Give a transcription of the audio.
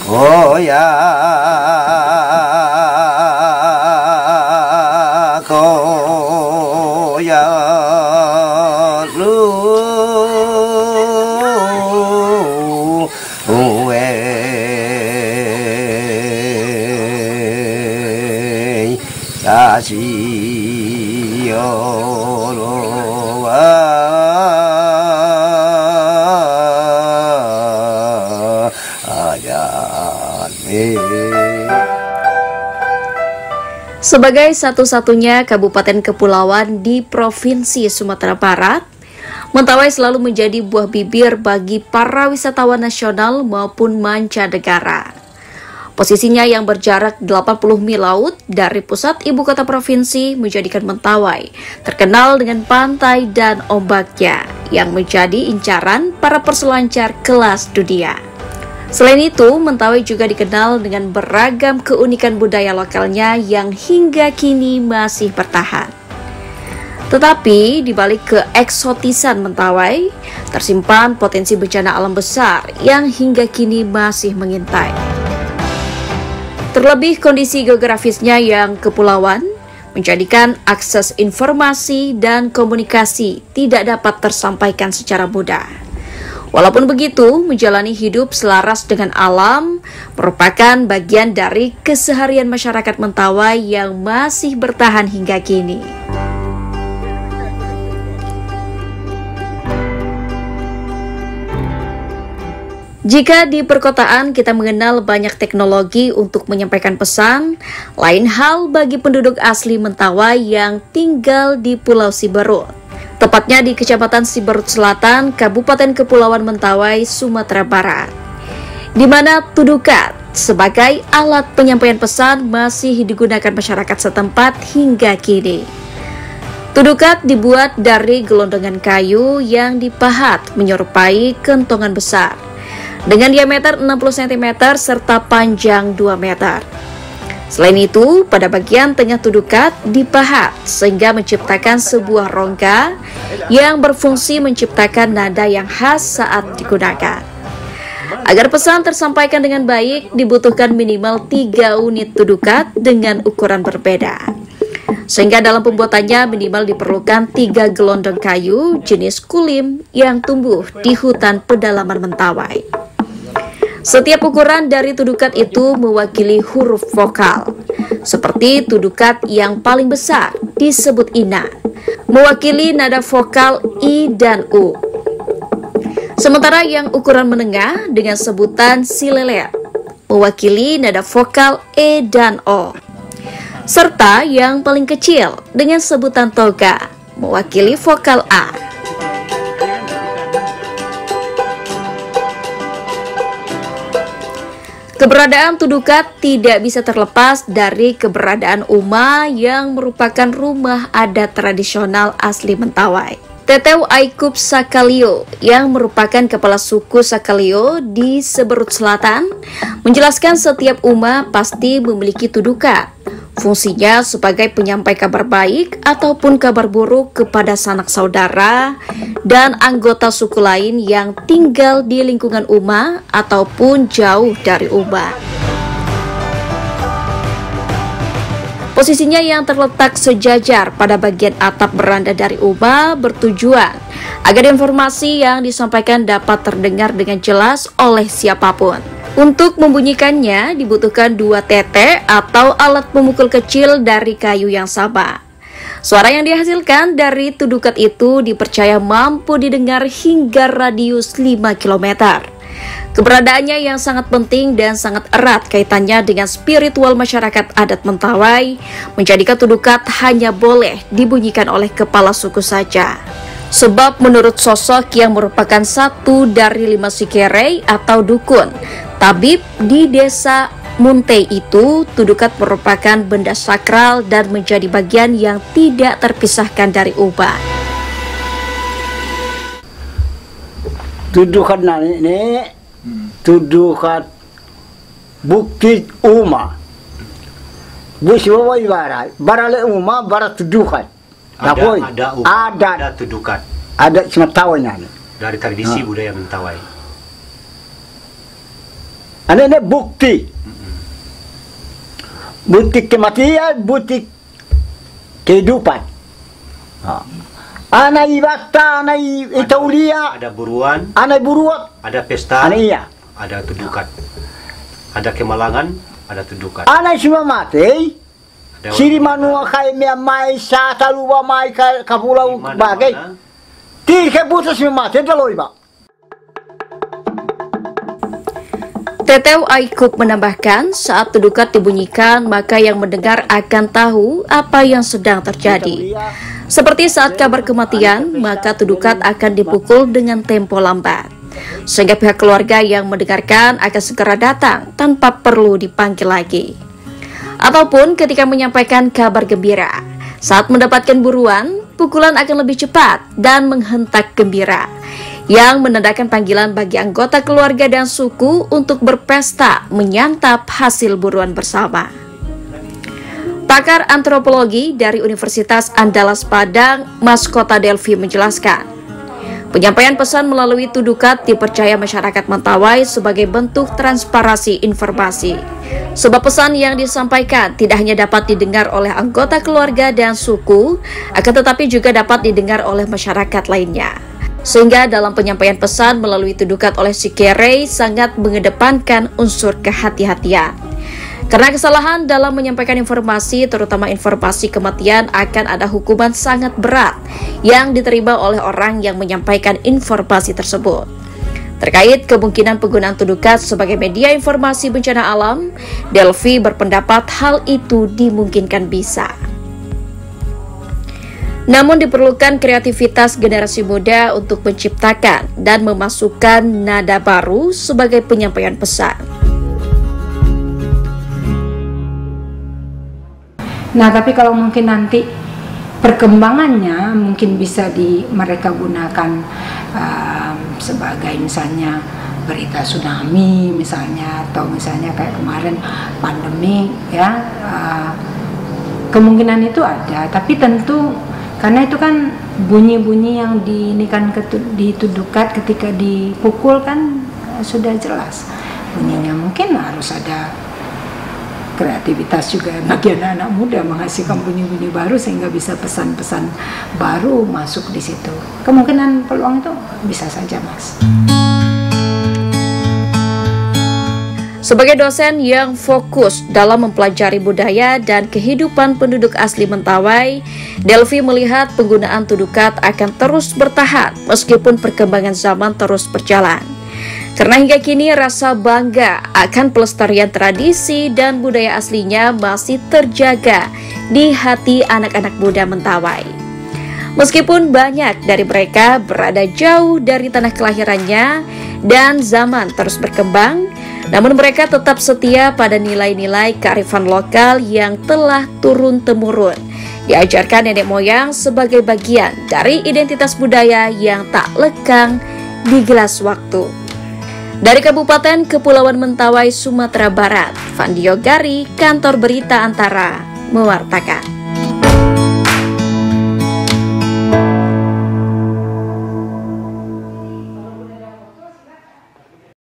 Oh ya ko ya lu we ya si yo lo Sebagai satu-satunya kabupaten kepulauan di Provinsi Sumatera Barat, Mentawai selalu menjadi buah bibir bagi para wisatawan nasional maupun mancanegara. Posisinya yang berjarak 80 mil laut dari pusat ibu kota provinsi menjadikan Mentawai terkenal dengan pantai dan ombaknya yang menjadi incaran para perselancar kelas dunia. Selain itu, Mentawai juga dikenal dengan beragam keunikan budaya lokalnya yang hingga kini masih bertahan. Tetapi, di balik keeksotisan Mentawai, tersimpan potensi bencana alam besar yang hingga kini masih mengintai. Terlebih kondisi geografisnya yang kepulauan, menjadikan akses informasi dan komunikasi tidak dapat tersampaikan secara mudah. Walaupun begitu, menjalani hidup selaras dengan alam merupakan bagian dari keseharian masyarakat Mentawai yang masih bertahan hingga kini. Jika di perkotaan kita mengenal banyak teknologi untuk menyampaikan pesan, lain hal bagi penduduk asli Mentawai yang tinggal di Pulau Siberut. Tepatnya di Kecamatan Siberut Selatan, Kabupaten Kepulauan Mentawai, Sumatera Barat, di mana tudukat sebagai alat penyampaian pesan masih digunakan masyarakat setempat hingga kini. Tudukat dibuat dari gelondongan kayu yang dipahat menyerupai kentongan besar, dengan diameter 60 cm serta panjang 2 meter. Selain itu, pada bagian tengah tudukat dipahat sehingga menciptakan sebuah rongga yang berfungsi menciptakan nada yang khas saat digunakan. Agar pesan tersampaikan dengan baik, dibutuhkan minimal 3 unit tudukat dengan ukuran berbeda. Sehingga dalam pembuatannya minimal diperlukan 3 gelondong kayu jenis kulim yang tumbuh di hutan pedalaman Mentawai. Setiap ukuran dari tudukat itu mewakili huruf vokal. Seperti tudukat yang paling besar disebut ina, mewakili nada vokal I dan U. Sementara yang ukuran menengah dengan sebutan silelet, mewakili nada vokal E dan O. Serta yang paling kecil dengan sebutan toga, mewakili vokal A. Keberadaan tudukat tidak bisa terlepas dari keberadaan Uma yang merupakan rumah adat tradisional asli Mentawai. Teteu Aikup Sakalio yang merupakan kepala suku Sakalio di Siberut Selatan menjelaskan setiap Uma pasti memiliki tudukat. Fungsinya sebagai penyampai kabar baik ataupun kabar buruk kepada sanak saudara dan anggota suku lain yang tinggal di lingkungan Uma ataupun jauh dari Uma. Posisinya yang terletak sejajar pada bagian atap beranda dari Uma bertujuan agar informasi yang disampaikan dapat terdengar dengan jelas oleh siapapun. Untuk membunyikannya dibutuhkan 2 tete atau alat pemukul kecil dari kayu yang sama. Suara yang dihasilkan dari tudukat itu dipercaya mampu didengar hingga radius 5 km. Keberadaannya yang sangat penting dan sangat erat kaitannya dengan spiritual masyarakat adat Mentawai, menjadikan tudukat hanya boleh dibunyikan oleh kepala suku saja. Sebab menurut sosok yang merupakan satu dari 5 sikerei atau dukun, tabib di desa Munte itu, tudukat merupakan benda sakral dan menjadi bagian yang tidak terpisahkan dari umat. Tudukat ini tudukat Bukit Uma. Buswa ibarat barale Uma barat tudukat. Ada tudukat. Ada Mentawai dari tradisi budaya Mentawai. Ini bukti. Bukti kematian, bukti kehidupan. Anak ibata, anak itaulia. Ada buruan, anak buruan, ada pesta, iya. ada tudukan. Ada kemalangan, ada tudukan. Anak semua mati. Siri manua kay mai sa taluwa mai ka pulau bagai. Ti ke putus semua mati daloy ba. Tetew Aikub menambahkan, saat tudukat dibunyikan, maka yang mendengar akan tahu apa yang sedang terjadi. Seperti saat kabar kematian, maka tudukat akan dipukul dengan tempo lambat. Sehingga pihak keluarga yang mendengarkan akan segera datang tanpa perlu dipanggil lagi. Ataupun ketika menyampaikan kabar gembira, saat mendapatkan buruan, pukulan akan lebih cepat dan menghentak gembira, yang menandakan panggilan bagi anggota keluarga dan suku untuk berpesta menyantap hasil buruan bersama. Pakar antropologi dari Universitas Andalas Padang, Mas Kota Delvi menjelaskan, penyampaian pesan melalui tudukat dipercaya masyarakat Mentawai sebagai bentuk transparansi informasi. Sebab pesan yang disampaikan tidak hanya dapat didengar oleh anggota keluarga dan suku, akan tetapi juga dapat didengar oleh masyarakat lainnya. Sehingga dalam penyampaian pesan melalui tudukat oleh si Kere sangat mengedepankan unsur kehati-hatian. Karena kesalahan dalam menyampaikan informasi, terutama informasi kematian, akan ada hukuman sangat berat yang diterima oleh orang yang menyampaikan informasi tersebut. Terkait kemungkinan penggunaan tudukat sebagai media informasi bencana alam, Delvi berpendapat hal itu dimungkinkan bisa. Namun diperlukan kreativitas generasi muda untuk menciptakan dan memasukkan nada baru sebagai penyampaian pesan. Nah, tapi kalau mungkin nanti perkembangannya mungkin bisa mereka gunakan sebagai misalnya berita tsunami misalnya, atau misalnya kayak kemarin pandemi ya, kemungkinan itu ada, tapi tentu karena itu kan bunyi-bunyi yang ditudukat ketika dipukul kan sudah jelas bunyinya. Mungkin harus ada kreativitas juga bagi anak-anak muda menghasilkan bunyi-bunyi baru sehingga bisa pesan-pesan baru masuk di situ. Kemungkinan peluang itu bisa saja, Mas. Sebagai dosen yang fokus dalam mempelajari budaya dan kehidupan penduduk asli Mentawai, Delvi melihat penggunaan tudukat akan terus bertahan meskipun perkembangan zaman terus berjalan. Karena hingga kini rasa bangga akan pelestarian tradisi dan budaya aslinya masih terjaga di hati anak-anak muda Mentawai. Meskipun banyak dari mereka berada jauh dari tanah kelahirannya dan zaman terus berkembang, namun mereka tetap setia pada nilai-nilai kearifan lokal yang telah turun-temurun diajarkan nenek moyang sebagai bagian dari identitas budaya yang tak lekang di gelas waktu. Dari Kabupaten Kepulauan Mentawai, Sumatera Barat, Fandi Yogari, Kantor Berita Antara, mewartakan.